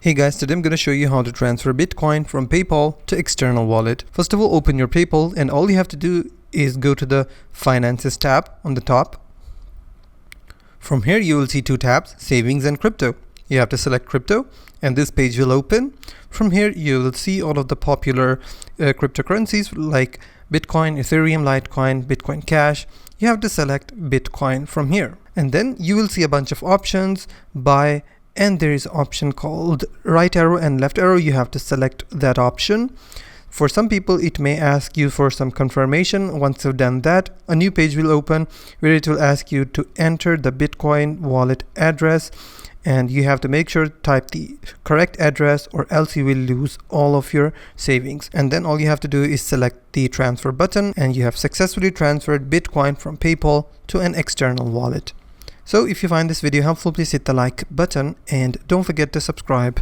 Hey guys, today I'm going to show you how to transfer Bitcoin from PayPal to external wallet. First of all, open your PayPal and all you have to do is go to the Finances tab on the top. From here you will see two tabs, Savings and Crypto. You have to select Crypto and this page will open. From here you will see all of the popular cryptocurrencies like Bitcoin, Ethereum, Litecoin, Bitcoin Cash. You have to select Bitcoin from here. And then you will see a bunch of options, buy, and there is an option called right arrow and left arrow. You have to select that option. For some people it may ask you for some confirmation. Once you've done that, a new page will open where it will ask you to enter the Bitcoin wallet address, and you have to make sure to type the correct address or else you will lose all of your savings. And then all you have to do is select the transfer button and you have successfully transferred Bitcoin from PayPal to an external wallet. So if you find this video helpful, please hit the like button and don't forget to subscribe.